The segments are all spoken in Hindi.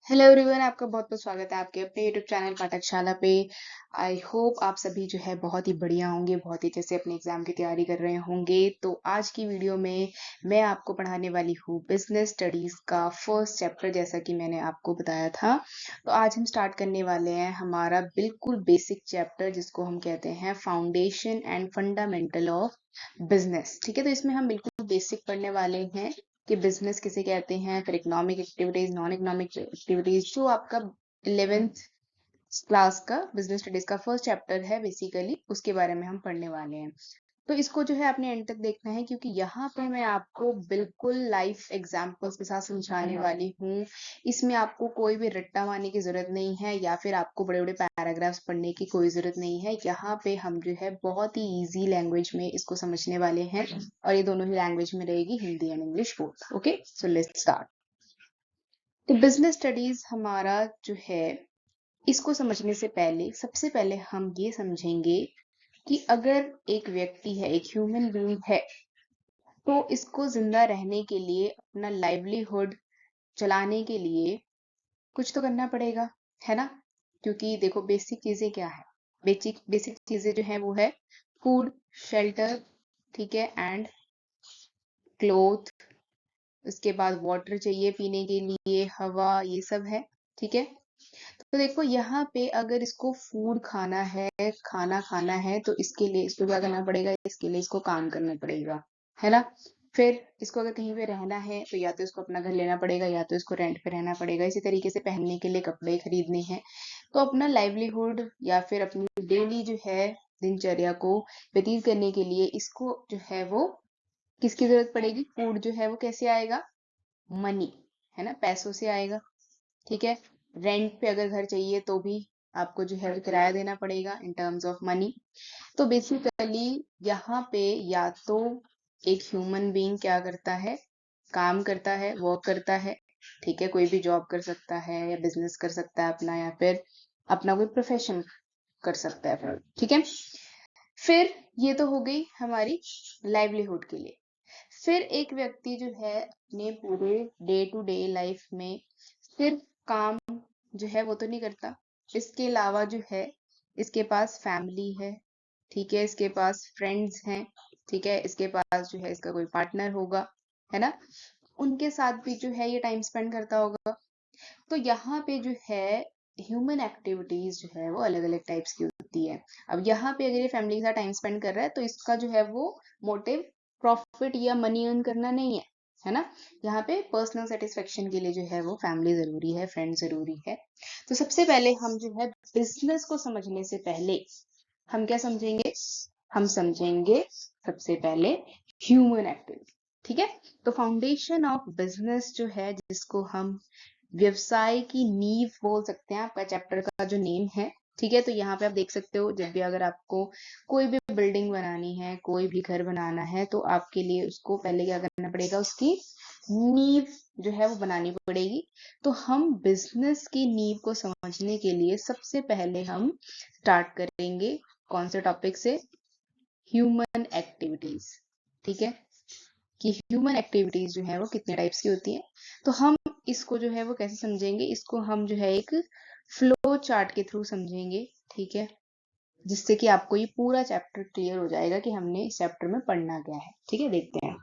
हेलो एवरीवन, आपका बहुत बहुत स्वागत है आपके अपने यूट्यूब चैनल पाठकशाला पे। आई होप आप सभी जो है बहुत ही बढ़िया होंगे, बहुत ही अच्छे से अपने एग्जाम की तैयारी कर रहे होंगे। तो आज की वीडियो में मैं आपको पढ़ाने वाली हूँ बिजनेस स्टडीज का फर्स्ट चैप्टर, जैसा कि मैंने आपको बताया था। तो आज हम स्टार्ट करने वाले हैं हमारा बिल्कुल बेसिक चैप्टर, जिसको हम कहते हैं foundation and fundamental of business. ठीक है, तो इसमें हम बिल्कुल बेसिक पढ़ने वाले हैं कि बिजनेस किसे कहते हैं, फिर economic activities, non economic activities. जो आपका 11th क्लास का बिजनेस स्टडीज का फर्स्ट चैप्टर है बेसिकली, उसके बारे में हम पढ़ने वाले हैं। तो इसको जो है अपने एंड तक देखना है, क्योंकि यहाँ पे मैं आपको बिल्कुल लाइफ एग्जांपल्स के साथ समझाने वाली हूँ। इसमें आपको कोई भी रट्टा मारने की जरूरत नहीं है, या फिर आपको बड़े बड़े पैराग्राफ्स पढ़ने की कोई जरूरत नहीं है। यहाँ पे हम जो है बहुत ही इजी लैंग्वेज में इसको समझने वाले हैं, और ये दोनों ही लैंग्वेज में रहेगी, Hindi and English both. Okay, so let's start. तो बिजनेस स्टडीज हमारा जो है, इसको समझने से पहले सबसे पहले हम ये समझेंगे कि अगर एक व्यक्ति है, एक ह्यूमन बीइंग है, तो इसको जिंदा रहने के लिए, अपना लाइवलीहुड चलाने के लिए कुछ तो करना पड़ेगा, है ना। क्योंकि देखो, बेसिक चीजें क्या है, बेसिक बेसिक चीजें जो है वो है फूड, शेल्टर, ठीक है, एंड क्लोथ। उसके बाद वाटर चाहिए पीने के लिए, हवा, ये सब है। ठीक है, तो देखो यहाँ पे अगर इसको फूड खाना है, खाना खाना है, तो इसके लिए इसको क्या करना पड़ेगा, इसके लिए इसको काम करना पड़ेगा, है ना। फिर इसको अगर कहीं पे रहना है, तो या तो इसको अपना घर लेना पड़ेगा, या तो इसको रेंट पे रहना पड़ेगा। इसी तरीके से पहनने के लिए कपड़े खरीदने हैं। तो अपना लाइवलीहुड या फिर अपनी डेली जो है दिनचर्या को व्यतीत करने के लिए इसको जो है वो किसकी जरूरत पड़ेगी, फूड जो है वो कैसे आएगा, मनी, है ना, पैसों से आएगा। ठीक है, रेंट पे अगर घर चाहिए तो भी आपको जो है किराया देना पड़ेगा इन टर्म्स ऑफ मनी। तो बेसिकली यहाँ पे या तो एक ह्यूमन बीइंग क्या करता है, काम करता है, वर्क करता है। ठीक है, कोई भी जॉब कर सकता है, या बिजनेस कर सकता है अपना, या फिर अपना कोई प्रोफेशन कर सकता है फिर। ठीक है, फिर ये तो हो गई हमारी लाइवलीहुड के लिए। फिर एक व्यक्ति जो है अपने पूरे डे टू डे लाइफ में सिर्फ काम जो है वो तो नहीं करता। इसके अलावा जो है, इसके पास फैमिली है, ठीक है, इसके पास फ्रेंड्स हैं, ठीक है, इसके पास जो है इसका कोई पार्टनर होगा, है ना, उनके साथ भी जो है ये टाइम स्पेंड करता होगा। तो यहाँ पे जो है ह्यूमन एक्टिविटीज जो है वो अलग अलग टाइप्स की होती है। अब यहाँ पे अगर ये फैमिली के साथ टाइम स्पेंड कर रहा है, तो इसका जो है वो मोटिव प्रॉफिट या मनी अर्न करना नहीं है ना। यहाँ पे पर्सनल सेटिस्फेक्शन के लिए जो है वो फैमिली जरूरी है, फ्रेंड जरूरी है। तो सबसे पहले हम जो है बिजनेस को समझने से पहले हम क्या समझेंगे, हम समझेंगे सबसे पहले ह्यूमन एक्टिविटी। ठीक है, तो फाउंडेशन ऑफ बिजनेस जो है, जिसको हम व्यवसाय की नींव बोल सकते हैं, आपका चैप्टर का जो नेम है। ठीक है, तो यहाँ पे आप देख सकते हो, जब भी अगर आपको कोई भी बिल्डिंग बनानी है, कोई भी घर बनाना है, तो आपके लिए उसको पहले क्या करना पड़ेगा, उसकी नींव जो है वो बनानी पड़ेगी। तो हम बिजनेस की नींव को समझने के लिए सबसे पहले हम स्टार्ट करेंगे कौन से टॉपिक से, ह्यूमन एक्टिविटीज। ठीक है, कि ह्यूमन एक्टिविटीज जो है वो कितने टाइप्स की होती हैं। तो हम इसको जो है वो कैसे समझेंगे, इसको हम जो है एक फ्लो चार्ट के थ्रू समझेंगे। ठीक है, जिससे कि आपको ये पूरा चैप्टर क्लियर हो जाएगा कि हमने इस चैप्टर में पढ़ना क्या है। ठीक है, देखते हैं।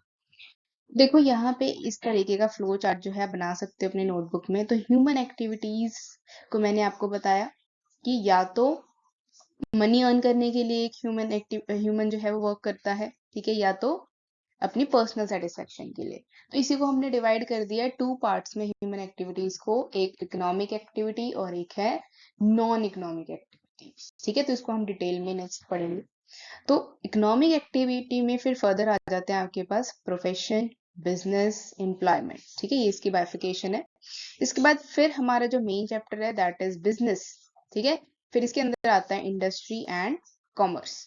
देखो यहाँ पे इस तरीके का फ्लो चार्ट जो है आप बना सकते हो अपने नोटबुक में। तो ह्यूमन एक्टिविटीज को मैंने आपको बताया कि या तो मनी अर्न करने के लिए एक ह्यूमन जो है वो वर्क करता है, ठीक है, या तो अपनी पर्सनल सेटिस्फेक्शन के लिए। तो इसी को हमने डिवाइड कर दिया है टू पार्ट्स में ह्यूमन एक्टिविटीज को, एक इकोनॉमिक एक्टिविटी और एक है नॉन इकोनॉमिक एक्टिविटी। ठीक है, तो इसको हम डिटेल में नेक्स्ट पढ़ेंगे। तो इकोनॉमिक एक्टिविटी में फिर फर्दर आ जाते हैं आपके पास प्रोफेशन, बिजनेस, एम्प्लॉयमेंट। ठीक है, ये इसकी बाइफिकेशन है। इसके बाद फिर हमारा जो मेन चैप्टर है दैट इज बिजनेस। ठीक है, फिर इसके अंदर आता है इंडस्ट्री एंड कॉमर्स।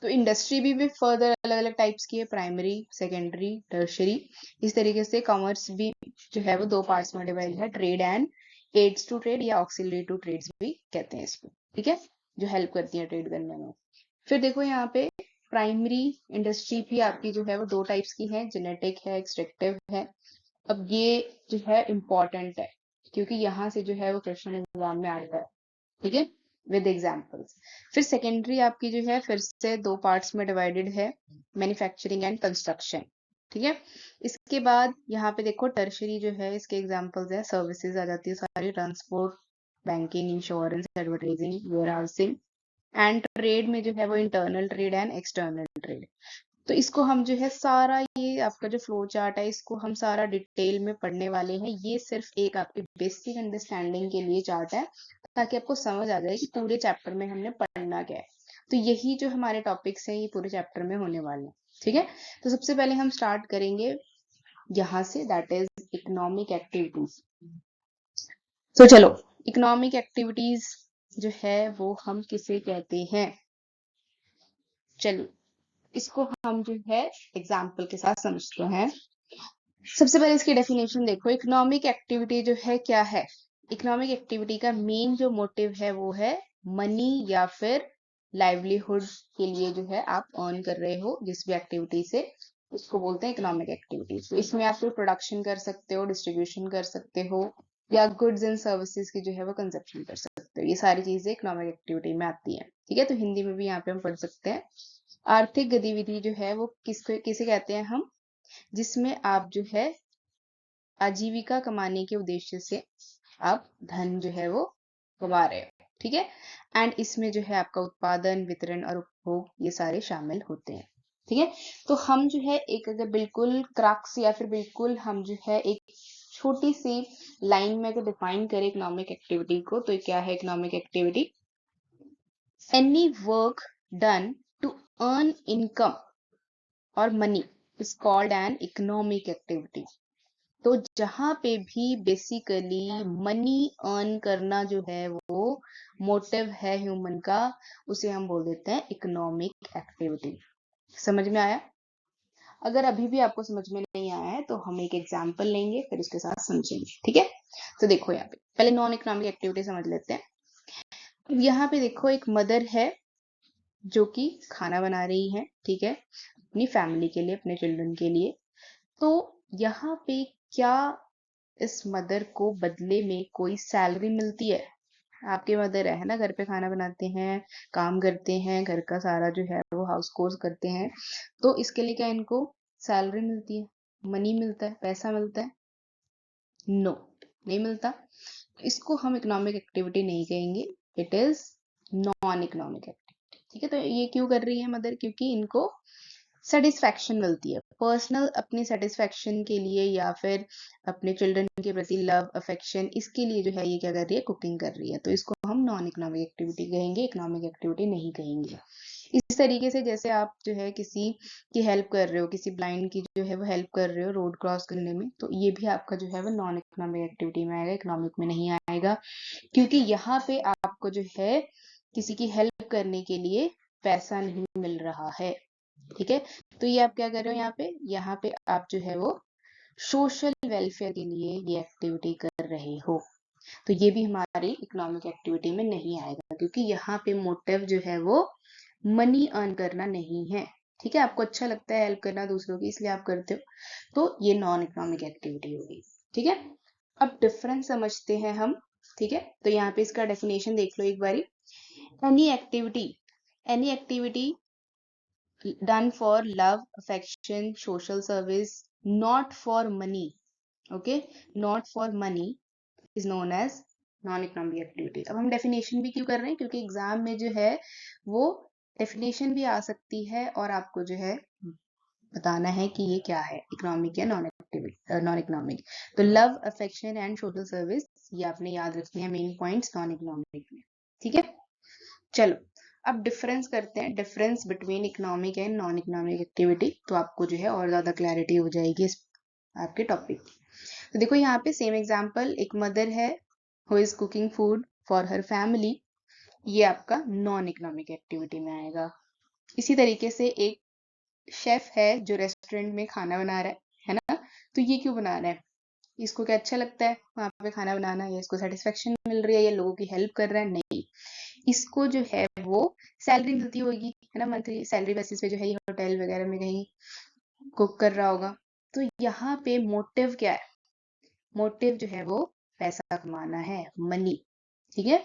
तो इंडस्ट्री भी फर्दर अलग अलग टाइप्स की है, प्राइमरी, सेकेंडरी, टर्शरी। इस तरीके से कॉमर्स भी जो है वो दो पार्ट्स में डिवाइड है, trade and aids to trade, या ऑक्सिलरी टू ट्रेड्स भी कहते हैं इसको। ठीक है, जो हेल्प करती है ट्रेड करने में। फिर देखो यहाँ पे प्राइमरी इंडस्ट्री भी आपकी जो है वो दो टाइप्स की है, जेनेटिक है, एक्सट्रैक्टिव है। अब ये जो है इम्पोर्टेंट है, क्योंकि यहाँ से जो है वो क्वेश्चन एग्जाम में आता है, ठीक है, विद एग्जाम्पल्स। फिर सेकेंडरी आपकी जो है फिर से 2 पार्ट्स में डिवाइडेड है, मैन्युफैक्चरिंग एंड कंस्ट्रक्शन, ठीक है। इसके बाद यहाँ पे देखो टर्शरी जो है इसके एग्जाम्पल्स है, सर्विसेज आ जाती है सारी, transport, banking, insurance, advertising, warehousing, and trade में जो है वो internal trade and external trade. तो इसको हम जो है सारा ये आपका जो फ्लो चार्ट है इसको हम सारा डिटेल में पढ़ने वाले हैं। ये सिर्फ एक आपकी बेसिक अंडरस्टैंडिंग के लिए चार्ट है, ताकि आपको समझ आ जाए कि पूरे चैप्टर में हमने पढ़ना क्या है। तो यही जो हमारे टॉपिक्स हैं ये पूरे चैप्टर में होने वाले हैं, ठीक है। तो सबसे पहले हम स्टार्ट करेंगे यहाँ से, दैट इज इकोनॉमिक एक्टिविटीज। तो चलो, इकोनॉमिक एक्टिविटीज जो है वो हम किसे कहते हैं, चलो इसको हम जो है एग्जाम्पल के साथ समझते हैं। सबसे पहले इसकी डेफिनेशन देखो, इकोनॉमिक एक्टिविटी जो है क्या है। इकोनॉमिक एक्टिविटी का मेन जो मोटिव है वो है मनी या फिर लाइवलीहुड के लिए जो है आप अर्न कर रहे हो जिस भी एक्टिविटी से, उसको बोलते हैं इकोनॉमिक एक्टिविटी। तो इसमें आप कोई प्रोडक्शन कर सकते हो, डिस्ट्रीब्यूशन कर सकते हो, या गुड्स एंड सर्विसेज की जो है वो कंजप्शन कर सकते हो। ये सारी चीजें इकोनॉमिक एक्टिविटी में आती है, ठीक है। तो हिंदी में भी यहाँ पे हम पढ़ सकते हैं। आर्थिक गतिविधि जो है वो किसे कहते हैं हम, जिसमें आप जो है आजीविका कमाने के उद्देश्य से आप धन जो है वो कमा रहे हो, ठीक है। एंड इसमें जो है आपका उत्पादन, वितरण और उपभोग ये सारे शामिल होते हैं, ठीक है। तो हम जो है एक अगर बिल्कुल क्रक्स या फिर बिल्कुल हम जो है एक छोटी सी लाइन में अगर डिफाइन करें इकोनॉमिक एक्टिविटी को, तो क्या है economic activity, any work done to earn income और money is called an economic activity. तो जहां पे भी बेसिकली मनी अर्न करना जो है वो मोटिव है ह्यूमन का, उसे हम बोल देते हैं इकोनॉमिक एक्टिविटी। समझ में आया? अगर अभी भी आपको समझ में नहीं आया है तो हम एक एग्जांपल लेंगे फिर उसके साथ समझेंगे, ठीक है। तो देखो यहाँ पे पहले नॉन इकोनॉमिक एक्टिविटी समझ लेते हैं। यहाँ पे देखो एक मदर है जो कि खाना बना रही है, ठीक है, अपनी फैमिली के लिए, अपने चिल्ड्रन के लिए। तो यहाँ पे क्या इस मदर को बदले में कोई सैलरी मिलती है? आपके मदर है ना, घर पे खाना बनाते हैं, काम करते हैं, घर का सारा जो है वो हाउस कोर्स करते हैं, तो इसके लिए क्या इनको सैलरी मिलती है, मनी मिलता है, पैसा मिलता है? नो, नहीं मिलता। इसको हम इकोनॉमिक एक्टिविटी नहीं कहेंगे, it is non economic activity, ठीक है। तो ये क्यों कर रही है मदर, क्योंकि इनको सेटिस्फैक्शन मिलती है, पर्सनल अपनी सेटिस्फैक्शन के लिए या फिर अपने चिल्ड्रन के प्रति लव अफेक्शन, इसके लिए जो है ये क्या कर रही है, कुकिंग कर रही है। तो इसको हम नॉन इकोनॉमिक एक्टिविटी कहेंगे, इकोनॉमिक एक्टिविटी नहीं कहेंगे। इस तरीके से जैसे आप जो है किसी की हेल्प कर रहे हो, किसी ब्लाइंड की जो है वो हेल्प कर रहे हो रोड क्रॉस करने में, तो ये भी आपका जो है वो नॉन इकोनॉमिक एक्टिविटी में आएगा, इकोनॉमिक में नहीं आएगा, क्योंकि यहाँ पे आपको जो है किसी की हेल्प करने के लिए पैसा नहीं मिल रहा है, ठीक है। तो ये आप क्या कर रहे हो यहाँ पे आप जो है वो सोशल वेलफेयर के लिए ये एक्टिविटी कर रहे हो। तो ये भी हमारी इकोनॉमिक एक्टिविटी में नहीं आएगा, क्योंकि यहाँ पे मोटिव जो है वो मनी अर्न करना नहीं है, ठीक है। आपको अच्छा लगता है हेल्प करना दूसरों की, इसलिए आप करते हो, तो ये नॉन इकोनॉमिक एक्टिविटी होगी, ठीक है। अब डिफरेंस समझते हैं हम, ठीक है। तो यहाँ पे इसका डेफिनेशन देख लो एक बारी, any activity, any activity done for love, affection, social service, not for money. Okay, not for money is known as non economic activity. अब हम डेफिनेशन भी क्यों कर रहे हैं, क्योंकि एग्जाम में जो है वो डेफिनेशन भी आ सकती है और आपको जो है बताना है कि ये क्या है, इकोनॉमिक या नॉन एक्टिविटी, नॉन इकोनॉमिक। तो love, affection and social service ये आपने याद रखने हैं मेन पॉइंट्स नॉन इकोनॉमिक में, ठीक है। चलो अब डिफरेंस करते हैं, difference between economic and non economic activity, तो आपको जो है और ज्यादा क्लैरिटी हो जाएगी इस आपके टॉपिक। तो देखो यहाँ पे सेम एग्जांपल, एक मदर है who is cooking food for her family, ये आपका नॉन इकोनॉमिक एक्टिविटी में आएगा। इसी तरीके से एक शेफ है जो रेस्टोरेंट में खाना बना रहा है ना, तो ये क्यों बना रहा है, इसको क्या अच्छा लगता है वहां पे खाना बनाना, या इसको सेटिस्फेक्शन मिल रही है, या लोगों की हेल्प कर रहा है? नहीं, इसको जो है वो सैलरी मिलती होगी, है ना, मंथली सैलरी बेसिस पे जो है ये होटल वगैरह में कहीं कुक कर रहा होगा। तो यहाँ पे मोटिव क्या है, मोटिव जो है वो पैसा कमाना है, मनी, ठीक है,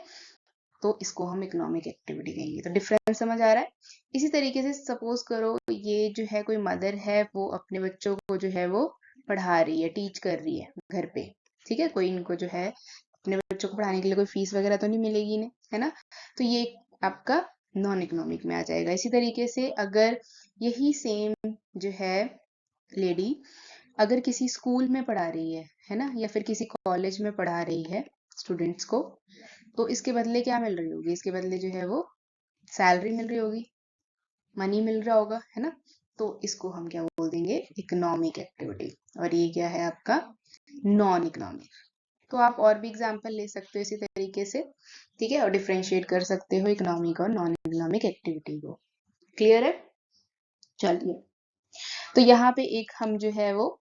तो इसको हम इकोनॉमिक एक्टिविटी कहेंगे। तो डिफरेंस समझ आ रहा है। इसी तरीके से सपोज करो ये जो है कोई मदर है, वो अपने बच्चों को जो है वो पढ़ा रही है, टीच कर रही है घर पे, ठीक है, कोई इनको जो है अपने बच्चों को पढ़ाने के लिए कोई फीस वगैरह तो नहीं मिलेगी ने, है ना, तो ये आपका नॉन इकोनॉमिक में आ जाएगा। इसी तरीके से अगर यही सेम जो है लेडी अगर किसी स्कूल में पढ़ा रही है ना, या फिर किसी कॉलेज में पढ़ा रही है स्टूडेंट्स को, तो इसके बदले क्या मिल रही होगी, इसके बदले जो है वो सैलरी मिल रही होगी, मनी मिल रहा होगा, है ना, तो इसको हम क्या बोल देंगे, इकोनॉमिक एक्टिविटी। और ये क्या है आपका नॉन इकोनॉमिक। तो आप और भी एग्जांपल ले सकते हो इसी तरीके से, ठीक है, और डिफरेंशिएट कर सकते हो इकोनॉमिक और नॉन इकोनॉमिक एक्टिविटी को। क्लियर है? चलिए, तो यहाँ पे एक हम जो है वो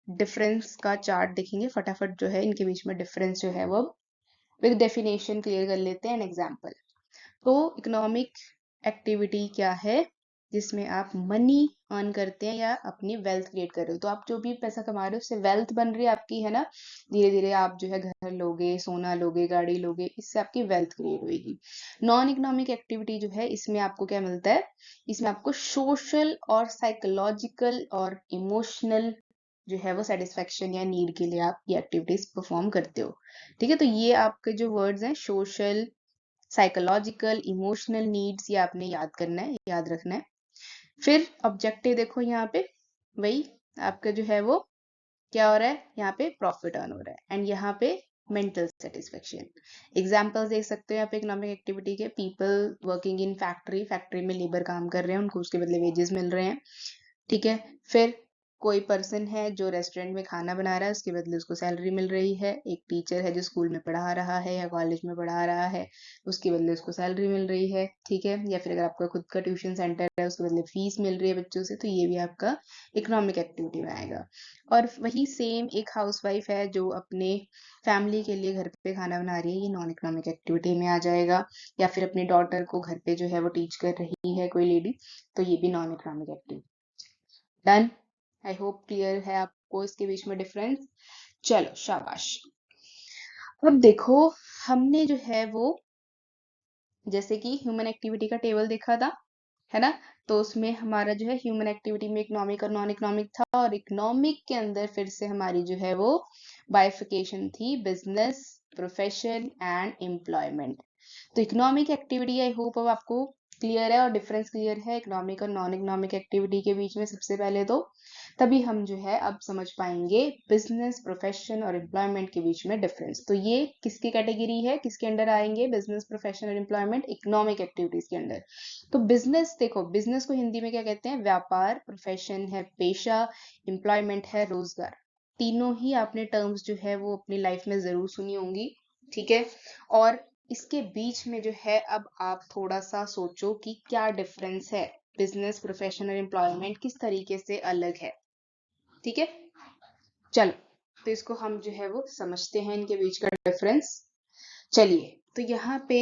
डिफरेंस का चार्ट देखेंगे फटाफट, जो है इनके बीच में डिफरेंस जो है वो विद डेफिनेशन क्लियर कर लेते हैं एंड एग्जांपल। तो इकोनॉमिक एक्टिविटी क्या है, जिसमें आप मनी अर्न करते हैं या अपनी वेल्थ क्रिएट कर रहे हो, तो आप जो भी पैसा कमा रहे हो उससे वेल्थ बन रही है आपकी, है ना, धीरे धीरे आप जो है घर लोगे, सोना लोगे, गाड़ी लोगे, इससे आपकी वेल्थ क्रिएट होगी। नॉन इकोनॉमिक एक्टिविटी जो है इसमें आपको क्या मिलता है, इसमें आपको सोशल और साइकोलॉजिकल और इमोशनल जो है वो सेटिस्फेक्शन या नीड के लिए आप ये एक्टिविटीज परफॉर्म करते हो, ठीक है। तो ये आपके जो वर्ड्स हैं सोशल, साइकोलॉजिकल, इमोशनल नीड्स, ये आपने याद करना है, याद रखना है। फिर ऑब्जेक्टिव देखो यहाँ पे, वही आपका जो है वो क्या हो रहा है, यहाँ पे प्रॉफिट अर्न हो रहा है, एंड यहाँ पे मेंटल सेटिस्फेक्शन। एग्जाम्पल्स देख सकते हो यहाँ पे इकोनॉमिक एक्टिविटी के, people working in factory, factory में लेबर काम कर रहे हैं, उनको उसके बदले वेजेस मिल रहे हैं, ठीक है। फिर कोई पर्सन है जो रेस्टोरेंट में खाना बना रहा है, उसके बदले उसको सैलरी मिल रही है। एक टीचर है जो स्कूल में पढ़ा रहा है या कॉलेज में पढ़ा रहा है, उसके बदले उसको सैलरी मिल रही है, ठीक है। या फिर अगर आपका खुद का ट्यूशन सेंटर है, उसके बदले फीस मिल रही है बच्चों से, तो ये भी आपका इकोनॉमिक एक्टिविटी में आएगा। और वही सेम एक हाउसवाइफ है जो अपने फैमिली के लिए घर पे खाना बना रही है, ये नॉन इकोनॉमिक एक्टिविटी में आ जाएगा। या फिर अपनी डॉटर को घर पे जो है वो टीच कर रही है कोई लेडी, तो ये भी non economic activity. Done? I hope clear है आपको इसके बीच में डिफरेंस। चलो शाबाश। अब देखो, हमने जो है वो जैसे कि ह्यूमन एक्टिविटी का टेबल देखा था, है ना, तो उसमें हमारा जो है ह्यूमन एक्टिविटी में इकोनॉमिक और नॉन इकोनॉमिक था, और इकोनॉमिक के अंदर फिर से हमारी जो है वो बाइफिकेशन थी, बिजनेस, प्रोफेशन एंड एम्प्लॉयमेंट। तो इकोनॉमिक एक्टिविटी आई होप अब आपको क्लियर है और डिफरेंस क्लियर है इकोनॉमिक और नॉन इकोनॉमिक एक्टिविटी के बीच में सबसे पहले तो, तभी हम जो है अब समझ पाएंगे बिजनेस, प्रोफेशन और एम्प्लॉयमेंट के बीच में डिफरेंस। तो ये किसकी कैटेगरी है, किसके अंडर आएंगे, बिजनेस, प्रोफेशन और एम्प्लॉयमेंट इकोनॉमिक एक्टिविटीज के अंडर। तो बिजनेस देखो, बिजनेस को हिंदी में क्या कहते हैं, व्यापार, प्रोफेशन है पेशा, एम्प्लॉयमेंट है रोजगार। तीनों ही आपने टर्म्स जो है वो अपनी लाइफ में जरूर सुनी होंगी, ठीक है। और इसके बीच में जो है अब आप थोड़ा सा सोचो कि क्या डिफरेंस है, बिजनेस, प्रोफेशन और एम्प्लॉयमेंट किस तरीके से अलग है, ठीक है। चलो, तो इसको हम जो है वो समझते हैं इनके बीच का डिफरेंस। चलिए, तो यहाँ पे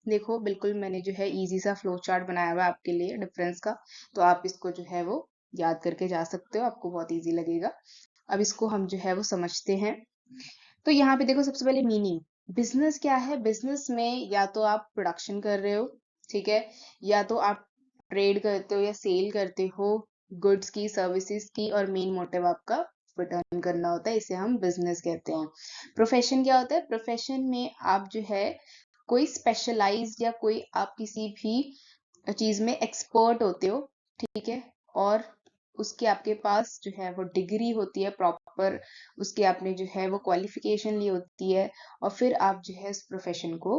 देखो, बिल्कुल मैंने जो है इजी सा फ्लो चार्ट बनाया हुआ है आपके लिए डिफरेंस का, तो आप इसको जो है वो याद करके जा सकते हो, आपको बहुत इजी लगेगा। अब इसको हम जो है वो समझते हैं। तो यहाँ पे देखो, सबसे पहले मीनिंग, बिजनेस क्या है, बिजनेस में या तो आप प्रोडक्शन कर रहे हो, ठीक है, या तो आप ट्रेड करते हो या सेल करते हो गुड्स की, सर्विसेज की, और मेन मोटिव आपका रिटर्न करना होता है, इसे हम बिजनेस कहते हैं। प्रोफेशन क्या होता है, प्रोफेशन में आप जो है कोई स्पेशलाइज या कोई आप किसी भी चीज में एक्सपर्ट होते हो, ठीक है, और उसके आपके पास जो है वो डिग्री होती है प्रॉपर, उसकी आपने जो है वो क्वालिफिकेशन ली होती है, और फिर आप जो है इस प्रोफेशन को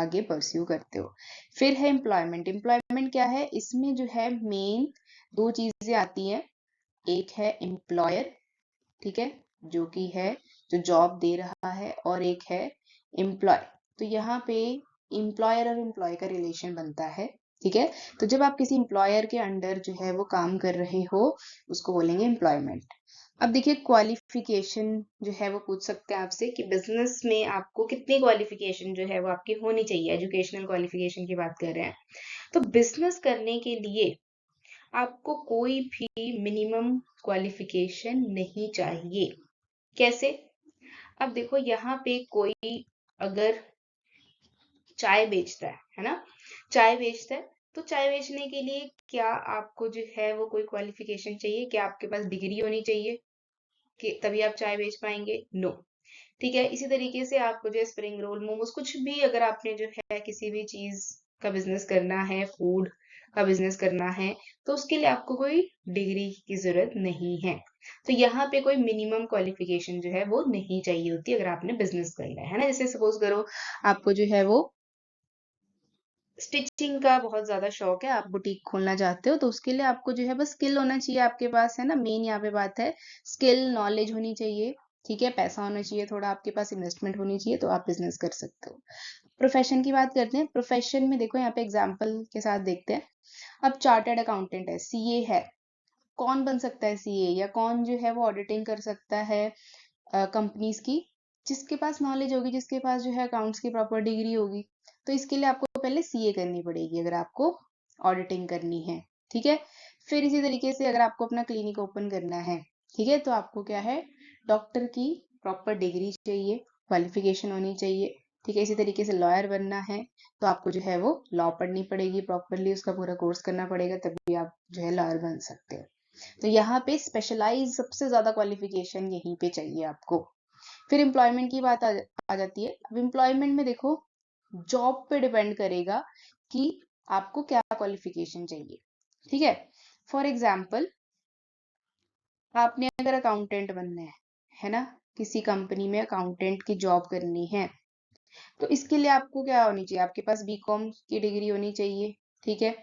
आगे परस्यू करते हो। फिर है एम्प्लॉयमेंट, एम्प्लॉयमेंट क्या है, इसमें जो है मेन दो चीजें आती हैं, एक है एम्प्लॉयर, ठीक है, जो कि है जो जॉब दे रहा है, और एक है एम्प्लॉय। तो यहाँ पे एम्प्लॉयर और एम्प्लॉय का रिलेशन बनता है, ठीक है। तो जब आप किसी एम्प्लॉयर के अंडर जो है वो काम कर रहे हो, उसको बोलेंगे एम्प्लॉयमेंट। अब देखिए, क्वालिफिकेशन जो है वो पूछ सकते हैं आपसे कि बिजनेस में आपको कितनी क्वालिफिकेशन जो है वो आपकी होनी चाहिए, एजुकेशनल क्वालिफिकेशन की बात कर रहे हैं। तो बिजनेस करने के लिए आपको कोई भी मिनिमम क्वालिफिकेशन नहीं चाहिए। कैसे? अब देखो यहाँ पे कोई अगर चाय बेचता है ना, चाय बेचता है, तो चाय बेचने के लिए क्या आपको जो है वो कोई क्वालिफिकेशन चाहिए? क्या आपके पास डिग्री होनी चाहिए कि तभी आप चाय बेच पाएंगे? नो। ठीक है, इसी तरीके से आपको जो है स्प्रिंग रोल, मोमोज, कुछ भी अगर आपने जो है किसी भी चीज का बिजनेस करना है, फूड का बिजनेस करना है, तो उसके लिए आपको कोई डिग्री की जरूरत नहीं है। तो यहाँ पे कोई मिनिमम क्वालिफिकेशन जो है वो नहीं चाहिए होती अगर आपने बिजनेस करना है ना। जैसे सपोज करो आपको जो है वो स्टिचिंग का बहुत ज्यादा शौक है, आप बुटीक खोलना चाहते हो, तो उसके लिए आपको जो है बस स्किल होना चाहिए आपके पास, है ना। मेन यहाँ पे बात है स्किल, नॉलेज होनी चाहिए। ठीक है, पैसा होना चाहिए थोड़ा आपके पास, इन्वेस्टमेंट होनी चाहिए, तो आप बिजनेस कर सकते हो। प्रोफेशन की बात करते हैं। प्रोफेशन में देखो यहाँ पे एग्जाम्पल के साथ देखते हैं। अब चार्टर्ड अकाउंटेंट है, सीए है, कौन बन सकता है सीए? या कौन जो है वो ऑडिटिंग कर सकता है कंपनीज की? जिसके पास नॉलेज होगी, जिसके पास जो है अकाउंट्स की प्रॉपर डिग्री होगी। तो इसके लिए आपको पहले सीए करनी पड़ेगी अगर आपको ऑडिटिंग करनी है। ठीक है, फिर इसी तरीके से अगर आपको अपना क्लिनिक ओपन करना है, ठीक है, तो आपको क्या है, डॉक्टर की प्रॉपर डिग्री चाहिए, क्वालिफिकेशन होनी चाहिए। ठीक है, इसी तरीके से लॉयर बनना है तो आपको जो है वो लॉ पढ़नी पड़ेगी प्रॉपरली, उसका पूरा कोर्स करना पड़ेगा, तभी आप जो है लॉयर बन सकते हो। तो यहाँ पे स्पेशलाइज सबसे ज्यादा क्वालिफिकेशन यहीं पे चाहिए आपको। फिर एम्प्लॉयमेंट की बात आ जाती है। अब एम्प्लॉयमेंट में देखो जॉब पे डिपेंड करेगा कि आपको क्या क्वालिफिकेशन चाहिए। ठीक फॉर एग्जाम्पल आपने अगर अकाउंटेंट बनना है ना, किसी कंपनी में अकाउंटेंट की जॉब करनी है, तो इसके लिए आपको क्या होनी चाहिए? आपके पास बीकॉम की डिग्री होनी चाहिए। ठीक है,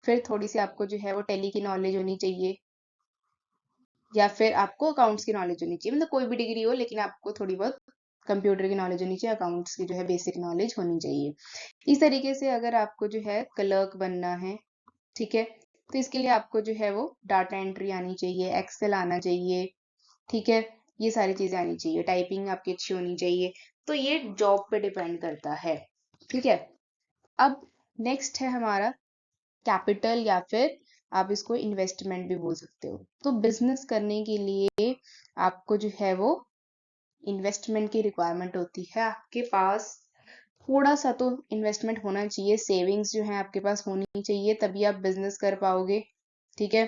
फिर थोड़ी सी आपको जो है वो टैली की नॉलेज होनी चाहिए, या फिर आपको अकाउंट्स की नॉलेज होनी चाहिए, मतलब कोई भी डिग्री हो लेकिन आपको थोड़ी बहुत कंप्यूटर की नॉलेज होनी चाहिए, अकाउंट्स की जो है बेसिक नॉलेज होनी चाहिए। इस तरीके से अगर आपको जो है क्लर्क बनना है, ठीक है, तो इसके लिए आपको जो है वो डाटा एंट्री आनी चाहिए, एक्सेल आना चाहिए। ठीक है, ये सारी चीजें आनी चाहिए, टाइपिंग आपकी अच्छी होनी चाहिए। तो ये जॉब पे डिपेंड करता है। ठीक है, अब नेक्स्ट है हमारा कैपिटल, या फिर आप इसको इन्वेस्टमेंट भी बोल सकते हो। तो बिजनेस करने के लिए आपको जो है वो इन्वेस्टमेंट की रिक्वायरमेंट होती है। आपके पास थोड़ा सा तो इन्वेस्टमेंट होना चाहिए, सेविंग्स जो है आपके पास होनी चाहिए, तभी आप बिजनेस कर पाओगे। ठीक है,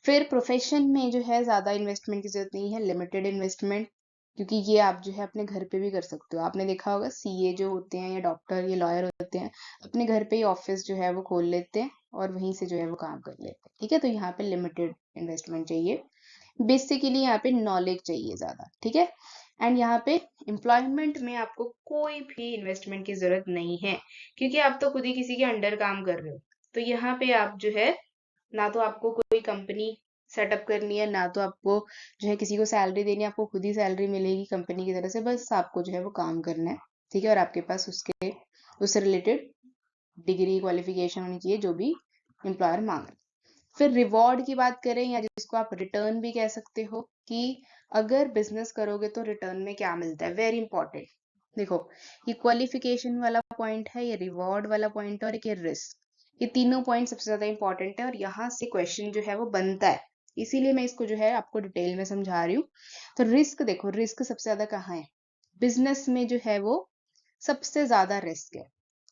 फिर प्रोफेशन में जो है ज्यादा इन्वेस्टमेंट की जरूरत नहीं है, लिमिटेड इन्वेस्टमेंट, क्योंकि ये आप जो है अपने घर पे भी कर सकते हो। आपने देखा होगा सीए जो होते हैं या डॉक्टर या लॉयर होते हैं, अपने घर पे ही ऑफिस जो है वो खोल लेते हैं और वहीं से जो है वो काम कर लेते हैं। ठीक है, तो यहाँ पे लिमिटेड इन्वेस्टमेंट चाहिए, बेसिकली यहाँ पे नॉलेज चाहिए ज्यादा। ठीक है, एंड यहाँ पे एम्प्लॉयमेंट में आपको कोई भी इन्वेस्टमेंट की जरूरत नहीं है, क्योंकि आप तो खुद ही किसी के अंडर काम कर रहे हो। तो यहाँ पे आप जो है ना तो आपको कोई कंपनी सेटअप करनी है, ना तो आपको जो है किसी को सैलरी देनी है, आपको खुद ही सैलरी मिलेगी कंपनी की तरफ से, बस आपको जो है वो काम करना है। ठीक है, और आपके पास उससे रिलेटेड डिग्री, क्वालिफिकेशन होनी चाहिए जो भी एम्प्लॉयर मांग रहा है। फिर रिवॉर्ड की बात करें, या जिसको आप रिटर्न भी कह सकते हो, कि अगर बिजनेस करोगे तो रिटर्न में क्या मिलता है, वेरी इंपॉर्टेंट। देखो, ये क्वालिफिकेशन वाला पॉइंट है, ये रिवॉर्ड वाला पॉइंट है, और एक ये रिस्क, ये तीनों पॉइंट सबसे ज्यादा इंपॉर्टेंट है, और यहाँ से क्वेश्चन जो है वो बनता है, इसीलिए मैं इसको जो है आपको डिटेल में समझा रही हूँ। तो रिस्क देखो, रिस्क सबसे ज्यादा कहाँ है? बिजनेस में जो है वो सबसे ज्यादा रिस्क है।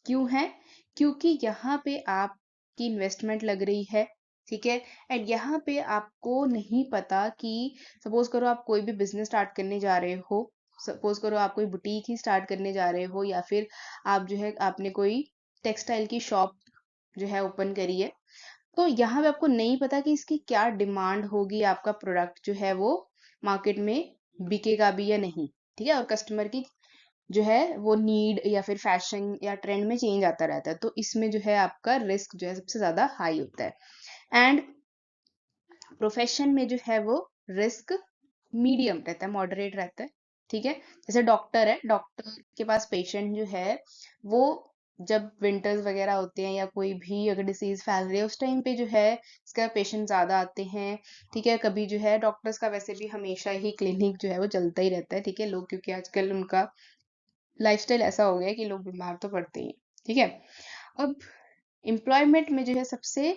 क्यों है? क्योंकि यहाँ पे आपकी इन्वेस्टमेंट लग रही है। ठीक है, एंड यहाँ पे आपको नहीं पता कि सपोज करो आप कोई भी बिजनेस स्टार्ट करने जा रहे हो, सपोज करो आप कोई बुटीक ही स्टार्ट करने जा रहे हो, या फिर आप जो है आपने कोई टेक्सटाइल की शॉप जो है ओपन करी है, तो यहाँ पे आपको नहीं पता कि इसकी क्या डिमांड होगी, आपका प्रोडक्ट जो है वो मार्केट में बिकेगा भी या नहीं। ठीक है, और कस्टमर की जो है वो नीड या फिर फैशन या ट्रेंड में चेंज आता रहता है, तो इसमें जो है आपका रिस्क जो है सबसे ज्यादा हाई होता है। एंड प्रोफेशन में जो है वो रिस्क मीडियम रहता है, मॉडरेट रहता है। ठीक है, जैसे डॉक्टर है, डॉक्टर के पास पेशेंट जो है वो जब विंटर्स वगैरह होते हैं या कोई भी अगर डिसीज फैल रही है, उस टाइम पे जो है इसका पेशेंट ज्यादा आते हैं। ठीक है, कभी जो है डॉक्टर्स का वैसे भी हमेशा ही क्लिनिक जो है वो चलता ही रहता है। ठीक है, लोग क्योंकि आजकल उनका लाइफस्टाइल ऐसा हो गया है कि लोग बीमार तो पड़ते ही हैं। ठीक है, अब एम्प्लॉयमेंट में जो है सबसे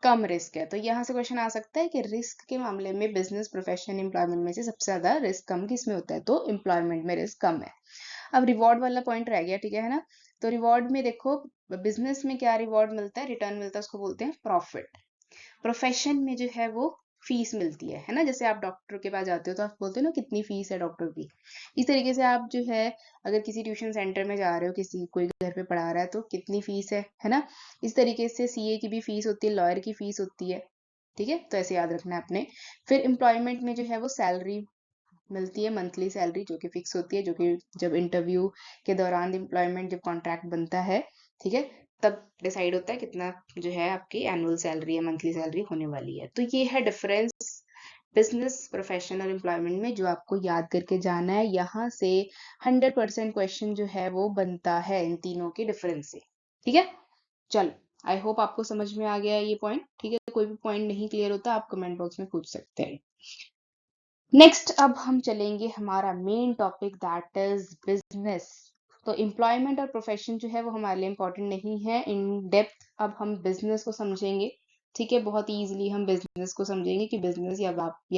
कम रिस्क है। तो यहाँ से क्वेश्चन आ सकता है कि रिस्क के मामले में बिजनेस, प्रोफेशन, एम्प्लॉयमेंट में से सबसे ज्यादा रिस्क कम किसमें होता है? तो एम्प्लॉयमेंट में रिस्क कम है। अब रिवॉर्ड वाला पॉइंट रह गया, ठीक है ना? तो रिवॉर्ड में देखो, बिजनेस में क्या रिवॉर्ड मिलता है, रिटर्न मिलता है, उसको बोलते हैं प्रॉफिट। प्रोफेशन में जो है वो फीस मिलती है ना? जैसे आप डॉक्टर के पास जाते हो तो आप बोलते हो ना कितनी फीस है डॉक्टर की। इस तरीके से आप जो है, अगर किसी ट्यूशन सेंटर में जा रहे हो, किसी कोई घर पे पढ़ा रहा है, तो कितनी फीस है ना? इस तरीके से सीए की भी फीस होती है, लॉयर की फीस होती है। ठीक है, तो ऐसे याद रखना है आपने। फिर एम्प्लॉयमेंट में जो है वो सैलरी मिलती है, मंथली सैलरी, जो कि फिक्स होती है, जो कि जब इंटरव्यू के दौरान एम्प्लॉयमेंट, जब कॉन्ट्रैक्ट बनता है, ठीक है, तब डिसाइड होता है कितना जो है आपकी एनुअल सैलरी या मंथली सैलरी होने वाली है। तो ये है डिफरेंस बिजनेस, प्रोफेशन और एम्प्लॉयमेंट में, जो आपको याद करके जाना है। यहाँ से 100% क्वेश्चन जो है वो बनता है इन तीनों के डिफरेंस से। ठीक है, चलो, आई होप आपको समझ में आ गया है ये पॉइंट। ठीक है, कोई भी पॉइंट नहीं क्लियर होता आप कमेंट बॉक्स में पूछ सकते हैं। नेक्स्ट, अब हम चलेंगे हमारा main topic, that is business. तो एम्प्लॉयमेंट और प्रोफेशन जो है वो हमारे लिए इंपॉर्टेंट नहीं है इन डेप्थ। अब हम बिजनेस को समझेंगे। ठीक है, बहुत इजीली हम बिजनेस को समझेंगे कि बिजनेस या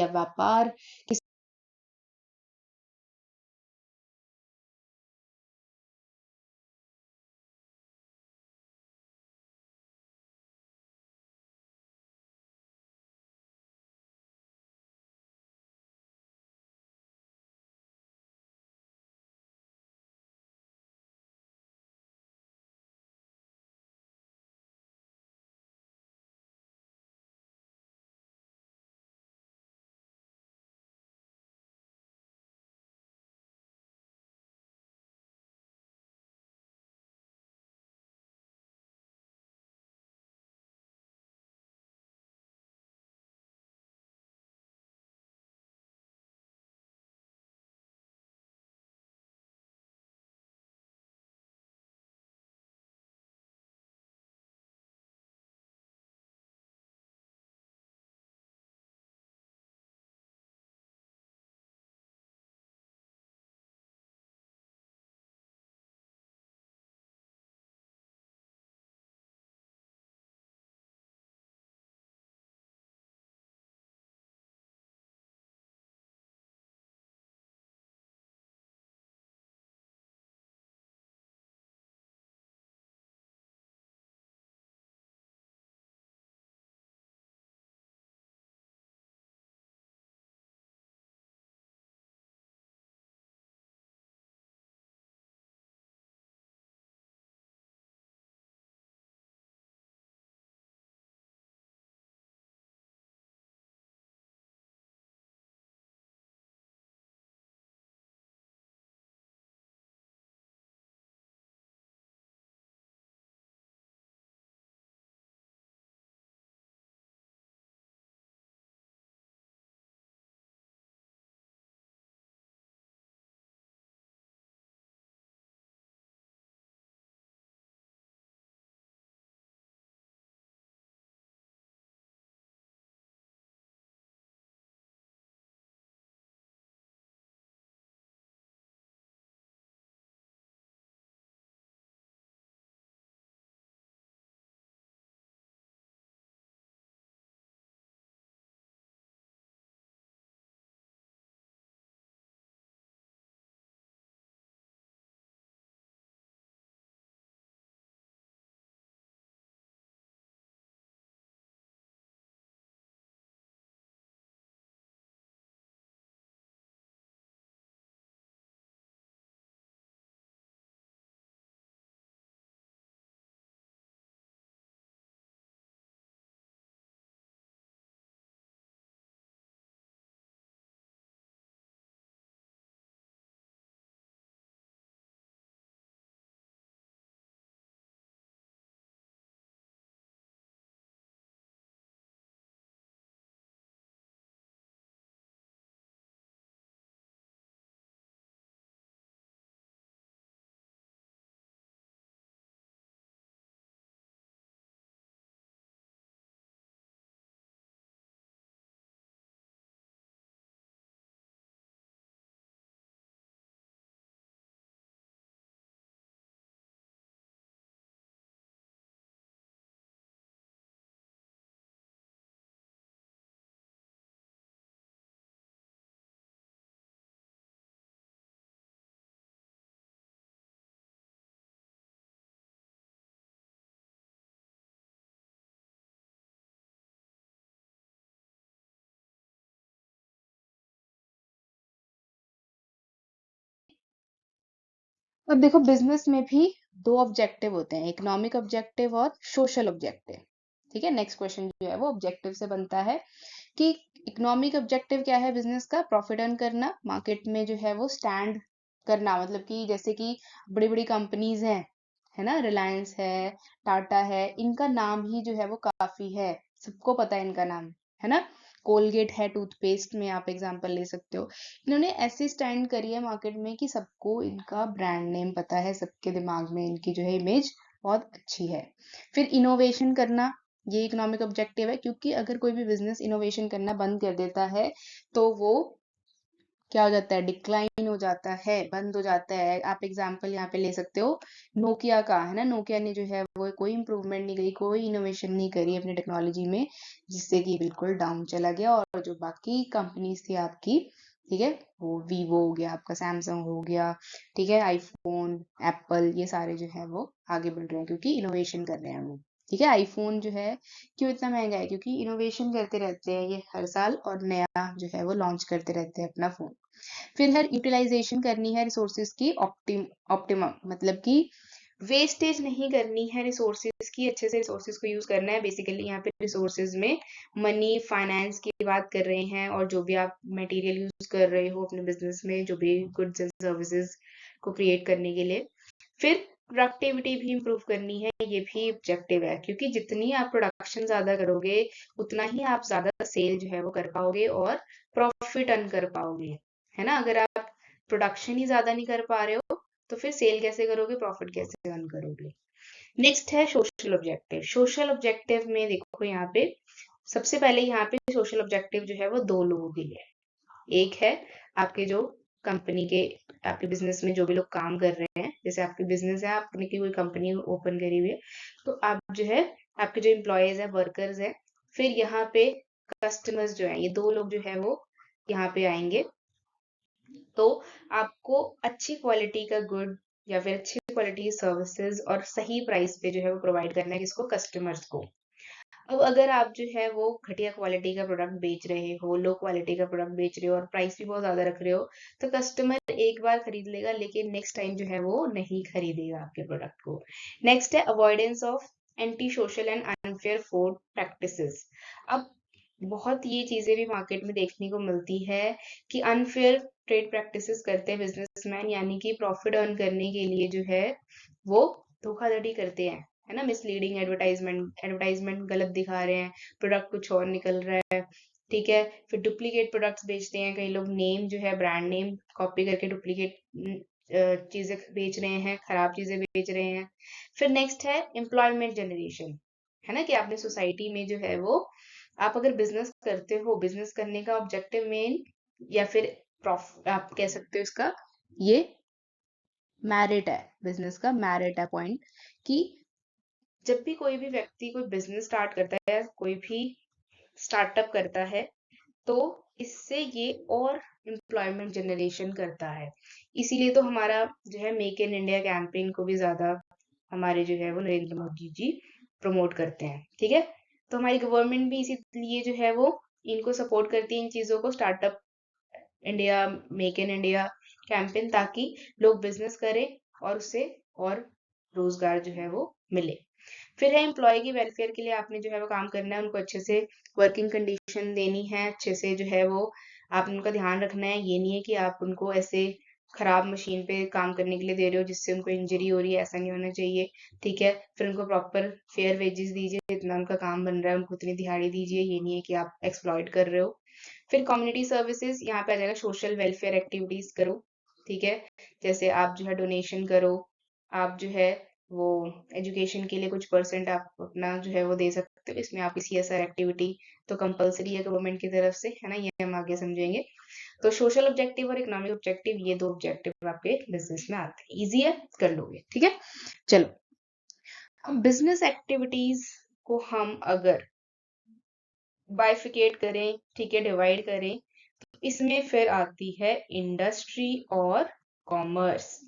व्यापार किस अब देखो बिजनेस में भी दो ऑब्जेक्टिव होते हैं, इकोनॉमिक ऑब्जेक्टिव और सोशल ऑब्जेक्टिव। ठीक है, नेक्स्ट क्वेश्चन जो है वो ऑब्जेक्टिव से बनता है कि इकोनॉमिक ऑब्जेक्टिव क्या है बिजनेस का, प्रॉफिट अर्न करना, मार्केट में जो है वो स्टैंड करना, मतलब कि जैसे कि बड़ी बड़ी कंपनीज हैं, है ना, रिलायंस है, टाटा है, इनका नाम ही जो है वो काफी है, सबको पता है इनका नाम, है ना। कोलगेट है टूथपेस्ट में, आप एग्जांपल ले सकते हो। इन्होंने ऐसे स्टैंड करी है मार्केट में कि सबको इनका ब्रांड नेम पता है, सबके दिमाग में इनकी जो है इमेज बहुत अच्छी है। फिर इनोवेशन करना, ये इकोनॉमिक ऑब्जेक्टिव है, क्योंकि अगर कोई भी बिजनेस इनोवेशन करना बंद कर देता है तो वो क्या हो जाता है, डिक्लाइन हो जाता है, बंद हो जाता है। आप एग्जांपल यहाँ पे ले सकते हो नोकिया का, है ना। नोकिया ने जो है वो कोई इंप्रूवमेंट नहीं करी, कोई इनोवेशन नहीं करी अपनी टेक्नोलॉजी में, जिससे कि बिल्कुल डाउन चला गया। और जो बाकी कंपनीज थी आपकी, ठीक है, वो वीवो हो गया आपका, सैमसंग हो गया, ठीक है, आईफोन, एप्पल, ये सारे जो है वो आगे बढ़ रहे हैं क्योंकि इनोवेशन कर रहे हैं वो। ठीक है, आईफोन जो है क्यों इतना महंगा है, क्योंकि इनोवेशन करते रहते हैं ये हर साल, और नया जो है वो लॉन्च करते रहते हैं अपना फोन। फिर है यूटिलाइजेशन करनी है रिसोर्सेज की, ऑप्टिमम, मतलब कि वेस्टेज नहीं करनी है रिसोर्सेज की, अच्छे से रिसोर्सेज को यूज करना है। बेसिकली यहाँ पे रिसोर्सेज में मनी, फाइनेंस की बात कर रहे हैं, और जो भी आप मटेरियल यूज कर रहे हो अपने बिजनेस में, जो भी गुड्स एंड सर्विसेज को क्रिएट करने के लिए। फिर प्रोडक्टिविटी भी इम्प्रूव करनी है, ये भी ऑब्जेक्टिव है, क्योंकि जितनी आप प्रोडक्शन ज्यादा करोगे उतना ही आप ज्यादा सेल जो है वो कर पाओगे और प्रॉफिट अर्न कर पाओगे, है ना। अगर आप प्रोडक्शन ही ज्यादा नहीं कर पा रहे हो तो फिर सेल कैसे करोगे, प्रॉफिट कैसे अर्न करोगे। नेक्स्ट है सोशल ऑब्जेक्टिव। सोशल ऑब्जेक्टिव में देखो यहाँ पे सबसे पहले यहाँ पे सोशल ऑब्जेक्टिव जो है वो दो लोगों के लिए, एक है आपके जो कंपनी के, आपके बिजनेस में जो भी लोग काम कर रहे हैं, जैसे आपकी बिजनेस है, आपने की कोई कंपनी ओपन करी हुई है, तो आप जो है आपके जो एम्प्लॉयज है, वर्कर्स है, फिर यहाँ पे कस्टमर्स जो है, ये दो लोग जो है वो यहाँ पे आएंगे। तो आपको अच्छी क्वालिटी का गुड या फिर अच्छी क्वालिटी सर्विसेज और सही प्राइस पे जो है वो प्रोवाइड करना है, किसको, कस्टमर्स को। अब अगर आप जो है वो घटिया क्वालिटी का प्रोडक्ट बेच रहे हो, लो क्वालिटी का प्रोडक्ट बेच रहे हो और प्राइस भी बहुत ज्यादा रख रहे हो, तो कस्टमर एक बार खरीद लेगा लेकिन नेक्स्ट टाइम जो है वो नहीं खरीदेगा आपके प्रोडक्ट को। नेक्स्ट है avoidance of anti social and unfair food practices. अब बहुत ये चीजें भी मार्केट में देखने को मिलती है कि अनफेयर ट्रेड प्रैक्टिसेस करते हैं बिजनेसमैन, यानी कि प्रॉफिट अर्न करने के लिए जो है वो धोखाधड़ी करते हैं, है ना। मिसलीडिंग एडवर्टाइजमेंट, एडवर्टाइजमेंट गलत दिखा रहे हैं, प्रोडक्ट कुछ और निकल रहा है, ठीक है। फिर डुप्लीकेट प्रोडक्ट्स बेचते हैं, कई लोग नेम जो है ब्रांड नेम कॉपी करके डुप्लीकेट चीजें बेच रहे हैं, खराब चीजें बेच रहे हैं। फिर नेक्स्ट है एम्प्लॉयमेंट जनरेशन, है ना, कि आपने सोसाइटी में जो है वो, आप अगर बिजनेस करते हो, बिजनेस करने का ऑब्जेक्टिव मेन या फिर प्रॉफिट आप कह सकते हो इसका, ये मैरिट है, बिजनेस का मैरिट है पॉइंट, कि जब भी कोई भी व्यक्ति कोई बिजनेस स्टार्ट करता है, कोई भी स्टार्टअप करता है, तो इससे ये और एम्प्लॉयमेंट जनरेशन करता है। इसीलिए तो हमारा जो है मेक इन इंडिया कैंपेन को भी ज्यादा हमारे जो है वो नरेंद्र मोदी जी प्रमोट करते हैं, ठीक है। तो हमारी गवर्नमेंट भी इसीलिए जो है वो इनको सपोर्ट करती है, इन चीजों को, startup India, make in India campaign, ताकि लोग बिजनेस करें और उससे और रोजगार जो है वो मिले। फिर है एम्प्लॉय की वेलफेयर के लिए आपने जो है वो काम करना है, उनको अच्छे से वर्किंग कंडीशन देनी है, अच्छे से जो है वो आपने उनका ध्यान रखना है। ये नहीं है कि आप उनको ऐसे खराब मशीन पे काम करने के लिए दे रहे हो जिससे उनको इंजरी हो रही है, ऐसा नहीं होना चाहिए, ठीक है। फिर उनको प्रॉपर फेयर वेजेस दीजिए, जितना उनका काम बन रहा है उनको उतनी दिहाड़ी दीजिए, ये नहीं है कि आप एक्सप्लॉइट कर रहे हो। फिर कम्युनिटी सर्विसेज, यहाँ पे आ जाएगा सोशल वेलफेयर एक्टिविटीज करो, ठीक है। जैसे आप जो है डोनेशन करो, आप जो है वो एजुकेशन के लिए कुछ परसेंट आप अपना जो है वो दे सकते हो, इसमें आपकी सीएसआर एक्टिविटी तो कंपलसरी है गवर्नमेंट की तरफ से, है ना, ये हम आगे समझेंगे। तो सोशल ऑब्जेक्टिव और इकोनॉमिक ऑब्जेक्टिव, ये दो ऑब्जेक्टिव आपके बिजनेस में आते हैं, इजी है, कर लोगे, ठीक है। चलो, अब बिजनेस एक्टिविटीज को हम अगर बाइफिकेट करें, ठीक है, डिवाइड करें, तो इसमें फिर आती है इंडस्ट्री और कॉमर्स,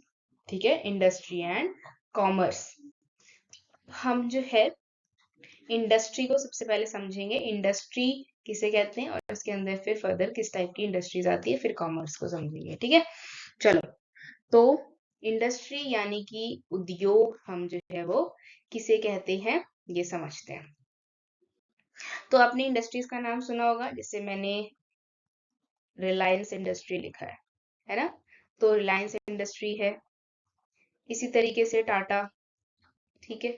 ठीक है, इंडस्ट्री एंड कॉमर्स। हम जो है इंडस्ट्री को सबसे पहले समझेंगे, इंडस्ट्री किसे कहते हैं, और इसके अंदर फिर फर्दर किस टाइप की इंडस्ट्रीज आती है, फिर कॉमर्स को समझेंगे, ठीक है। चलो, तो इंडस्ट्री यानी कि उद्योग हम जो है वो किसे कहते हैं ये समझते हैं। तो आपने इंडस्ट्रीज का नाम सुना होगा, जैसे मैंने रिलायंस इंडस्ट्री लिखा है ना। तो रिलायंस इंडस्ट्री है, इसी तरीके से टाटा, ठीक है।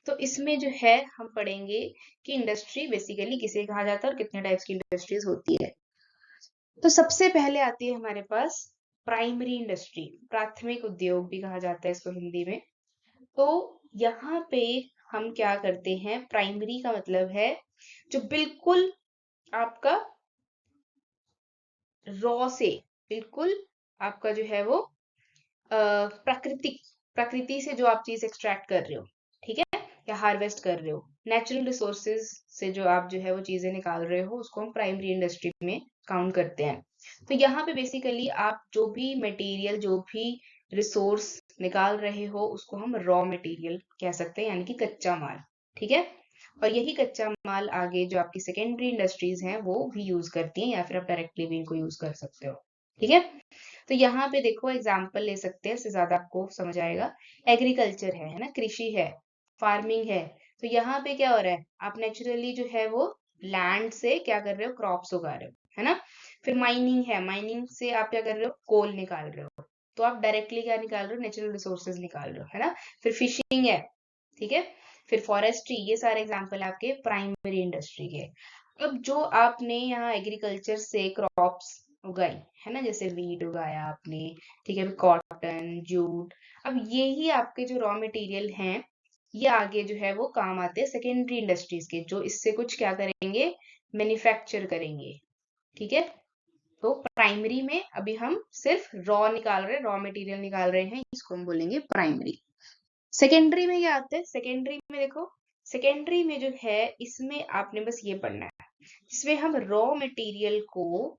तो इसमें जो है हम पढ़ेंगे कि इंडस्ट्री बेसिकली किसे कहा जाता है और कितने टाइप्स की इंडस्ट्रीज होती है। तो सबसे पहले आती है हमारे पास प्राइमरी इंडस्ट्री, प्राथमिक उद्योग भी कहा जाता है इसको हिंदी में। तो यहाँ पे हम क्या करते हैं, प्राइमरी का मतलब है जो बिल्कुल आपका रॉ से, बिल्कुल आपका जो है वो प्राकृतिक, प्रकृति से जो आप चीज एक्सट्रैक्ट कर रहे हो, ठीक है, या हार्वेस्ट कर रहे हो, नेचुरल रिसोर्सेज से जो आप जो है वो चीजें निकाल रहे हो, उसको हम प्राइमरी इंडस्ट्री में काउंट करते हैं। तो यहाँ पे बेसिकली आप जो भी मटेरियल, जो भी रिसोर्स निकाल रहे हो, उसको हम रॉ मटेरियल कह सकते हैं, यानी कि कच्चा माल, ठीक है। और यही कच्चा माल आगे जो आपकी सेकेंडरी इंडस्ट्रीज हैं वो भी यूज करती हैं, या फिर आप डायरेक्टली भी इनको यूज कर सकते हो, ठीक है। तो यहाँ पे देखो एग्जाम्पल ले सकते हैं, इससे ज्यादा आपको समझ आएगा। एग्रीकल्चर है ना, कृषि है, फार्मिंग है। तो यहाँ पे क्या हो रहा है, आप नेचुरली जो है वो लैंड से क्या कर रहे हो, क्रॉप्स उगा रहे हो, है ना। फिर माइनिंग है, माइनिंग से आप क्या कर रहे हो, कोल निकाल रहे हो। तो आप डायरेक्टली क्या निकाल रहे हो, नेचुरल रिसोर्सेज निकाल रहे हो, है ना। फिर फिशिंग है, ठीक है। फिर फॉरेस्ट्री, ये सारे एग्जाम्पल आपके प्राइमरी इंडस्ट्री के। अब जो आपने यहाँ एग्रीकल्चर से क्रॉप्स उगाई, है ना, जैसे वीट उगाया आपने, ठीक है, कॉटन, जूट। अब ये ही आपके जो रॉ मटेरियल हैं, ये आगे जो है वो काम आते हैं सेकेंडरी इंडस्ट्रीज के, जो इससे कुछ क्या करेंगे, मैन्युफैक्चर करेंगे, ठीक है। तो प्राइमरी में अभी हम सिर्फ रॉ निकाल रहे हैं, रॉ मटेरियल निकाल रहे हैं, इसको हम बोलेंगे प्राइमरी। सेकेंडरी में क्या आता है, सेकेंडरी में देखो, सेकेंडरी में जो है इसमें आपने बस ये पढ़ना है, इसमें हम रॉ मटेरियल को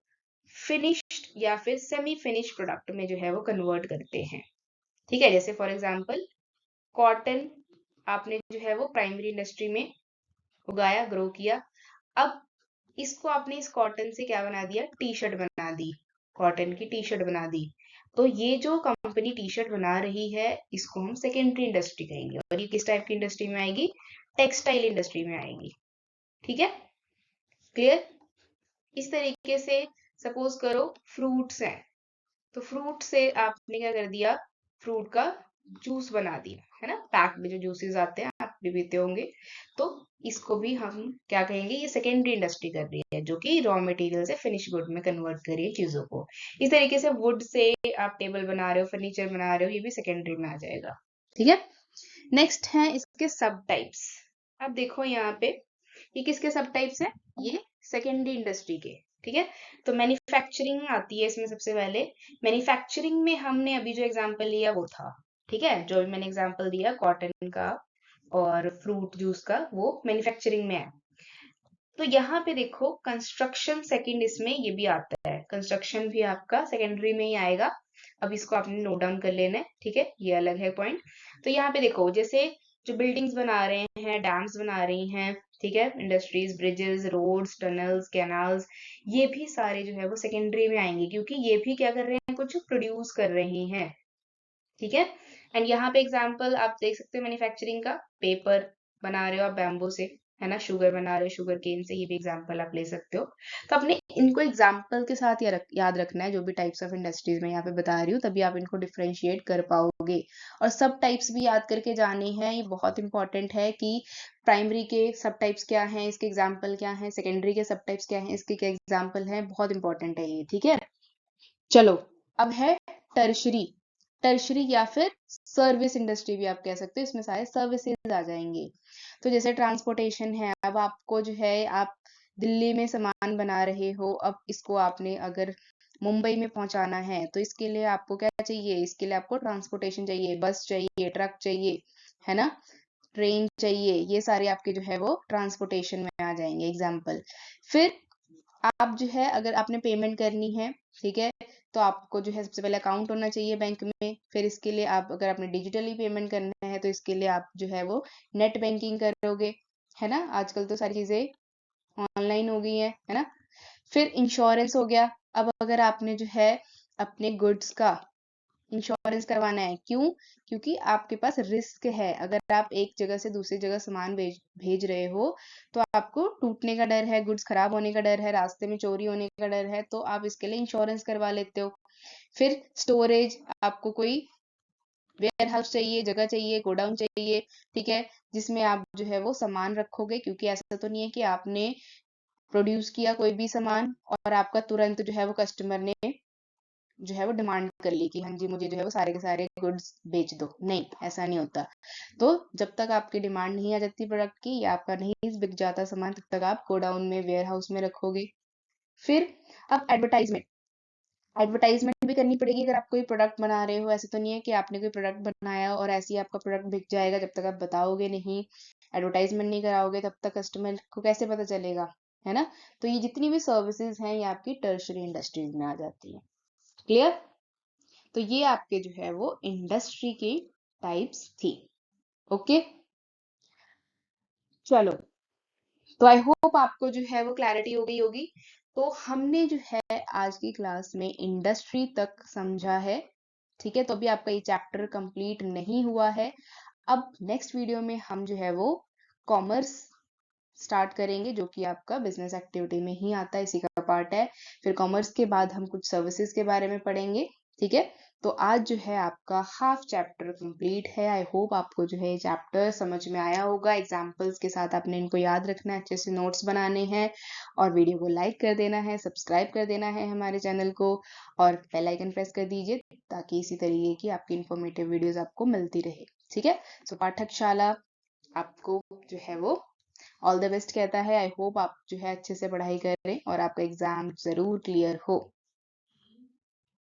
फिनिश्ड या फिर सेमी फिनिश प्रोडक्ट में जो है वो कन्वर्ट करते हैं, ठीक है। जैसे फॉर एग्जांपल कॉटन आपने जो है वो प्राइमरी इंडस्ट्री में उगाया, ग्रो किया। अब इसको आपने इस कॉटन से क्या बना दिया, टी शर्ट बना दी, कॉटन की टी शर्ट बना दी। तो ये जो कंपनी टी शर्ट बना रही है, इसको हम सेकेंडरी इंडस्ट्री कहेंगे, और ये किस टाइप की इंडस्ट्री में आएगी, टेक्सटाइल इंडस्ट्री में आएगी, ठीक है, क्लियर। इस तरीके से सपोज करो फ्रूट्स हैं, तो फ्रूट से आपने क्या कर दिया, फ्रूट का जूस बना दिया, है ना, पैक में जो जूसेस आते हैं आप भी पीते होंगे। तो इसको भी हम क्या कहेंगे, ये सेकेंडरी इंडस्ट्री कर रही है, जो कि रॉ मटेरियल से फिनिश गुड में कन्वर्ट कर रही है चीजों को। इस तरीके से वुड से आप टेबल बना रहे हो, फर्नीचर बना रहे हो, ये भी सेकेंडरी में आ जाएगा, ठीक है। नेक्स्ट है इसके सब टाइप्स। अब देखो यहाँ पे ये किसके सब टाइप्स है, ये सेकेंडरी इंडस्ट्री के, ठीक है। तो मैन्युफैक्चरिंग आती है इसमें सबसे पहले। मैन्युफैक्चरिंग में हमने अभी जो एग्जांपल लिया वो था, ठीक है, जो भी मैंने एग्जांपल दिया कॉटन का और फ्रूट जूस का, वो मैन्युफैक्चरिंग में है। तो यहाँ पे देखो कंस्ट्रक्शन सेकंड, इसमें ये भी आता है, कंस्ट्रक्शन भी आपका सेकेंडरी में ही आएगा। अब इसको आपने नोट डाउन कर लेना है, ठीक है, ये अलग है पॉइंट। तो यहाँ पे देखो जैसे जो बिल्डिंग्स बना रहे हैं, डैम्स बना रही हैं, ठीक है, industries, bridges, roads, tunnels, canals, ये भी सारे जो है वो सेकेंडरी में आएंगे, क्योंकि ये भी क्या कर रहे हैं, कुछ प्रोड्यूस कर रही हैं, ठीक है। एंड यहाँ पे एग्जांपल आप देख सकते हो मैन्युफैक्चरिंग का, पेपर बना रहे हो आप बैम्बू से, है ना, शुगर बना रहे हो शुगर केन से, ये भी एग्जांपल आप ले सकते हो। तो आपने इनको एग्जांपल के साथ याद रखना है, जो भी टाइप्स ऑफ इंडस्ट्रीज में यहाँ पे बता रही हूँ, तभी आप इनको डिफरेंशिएट कर पाओगे। और सब टाइप्स भी याद करके जाने हैं, ये बहुत इंपॉर्टेंट है कि प्राइमरी के सब टाइप्स क्या हैं, इसके एग्जाम्पल क्या हैं, सेकेंडरी के सब टाइप्स क्या हैं, इसके क्या एग्जाम्पल हैं, बहुत इंपॉर्टेंट है ये, ठीक है। चलो, अब है टर्शरी। टर्शरी या फिर सर्विस इंडस्ट्री भी आप कह सकते हो, इसमें सारे सर्विसेज आ जाएंगे। तो जैसे ट्रांसपोर्टेशन है, अब आपको जो है, आप दिल्ली में सामान बना रहे हो, अब इसको आपने अगर मुंबई में पहुंचाना है, तो इसके लिए आपको क्या चाहिए, इसके लिए आपको ट्रांसपोर्टेशन चाहिए, बस चाहिए, ट्रक चाहिए, है ना, ट्रेन चाहिए, ये सारे आपके जो है वो ट्रांसपोर्टेशन में आ जाएंगे एग्जाम्पल। फिर आप जो है अगर आपने पेमेंट करनी है, ठीक है, तो आपको जो है सबसे पहले अकाउंट होना चाहिए बैंक में। फिर इसके लिए आप, अगर आपने डिजिटली पेमेंट करना है, तो इसके लिए आप जो है वो नेट बैंकिंग करोगे, है ना, आजकल तो सारी चीजें ऑनलाइन हो गई है ना। फिर इंश्योरेंस हो गया। अब अगर आपने जो है अपने गुड्स का इंश्योरेंस करवाना है। क्यों? क्योंकि आपके पास रिस्क है। अगर आप एक जगह से दूसरी जगह सामान भेज रहे हो तो आपको टूटने का डर है, गुड्स खराब होने का डर है, रास्ते में चोरी होने का डर है, तो आप इसके लिए इंश्योरेंस करवा लेते हो। फिर स्टोरेज, आपको कोई वेयर हाउस चाहिए, जगह चाहिए, गोडाउन चाहिए, ठीक है, जिसमें आप जो है वो सामान रखोगे, क्योंकि ऐसा तो नहीं है कि आपने प्रोड्यूस किया कोई भी सामान और आपका तुरंत जो है वो कस्टमर ने जो है वो डिमांड कर ली कि हाँ जी मुझे जो है वो सारे के सारे गुड्स बेच दो। नहीं, ऐसा नहीं होता। तो जब तक आपकी डिमांड नहीं आ जाती प्रोडक्ट की या आपका नहीं बिक जाता सामान, तब तक आप गोडाउन में, वेयर हाउस में रखोगे। फिर अब एडवर्टाइजमेंट, एडवर्टाइजमेंट भी करनी पड़ेगी। अगर आप कोई प्रोडक्ट बना रहे हो, ऐसे तो नहीं है कि आपने कोई प्रोडक्ट बनाया और ऐसे ही आपका प्रोडक्ट बिक जाएगा, जब तक आप बताओगे नहीं, एडवर्टाइजमेंट नहीं कराओगे, तब तक कस्टमर को कैसे पता चलेगा, है ना? तो ये जितनी भी सर्विसेज हैं ये आपकी टर्शरी इंडस्ट्रीज में आ जाती है। क्लियर? तो ये आपके जो है वो इंडस्ट्री की टाइप्स थी। ओके, चलो, तो आई होप आपको जो है वो क्लैरिटी हो गई होगी। तो हमने जो है आज की क्लास में इंडस्ट्री तक समझा है, ठीक है? तो अभी आपका ये चैप्टर कंप्लीट नहीं हुआ है। अब नेक्स्ट वीडियो में हम जो है वो कॉमर्स स्टार्ट करेंगे, जो कि आपका बिजनेस एक्टिविटी में ही आता है, इसी का पार्ट है। फिर कॉमर्स के बाद हम कुछ सर्विसेज के बारे में पढ़ेंगे, ठीक है? तो आज जो है आपका हाफ चैप्टर कंप्लीट है। आई होप आपको जो है ये चैप्टर समझ में आया होगा। एग्जाम्पल्स के साथ आपने इनको याद रखना है, अच्छे से नोट्स बनाने हैं और वीडियो को लाइक कर देना है, सब्सक्राइब कर देना है हमारे चैनल को और बेल आइकन प्रेस कर दीजिए, ताकि इसी तरीके की आपकी इंफॉर्मेटिव वीडियोस आपको मिलती रहे, ठीक है? सो पाठकशाला आपको जो है वो ऑल द बेस्ट कहता है। आई होप आप जो है अच्छे से पढ़ाई करें और आपका एग्जाम जरूर क्लियर हो।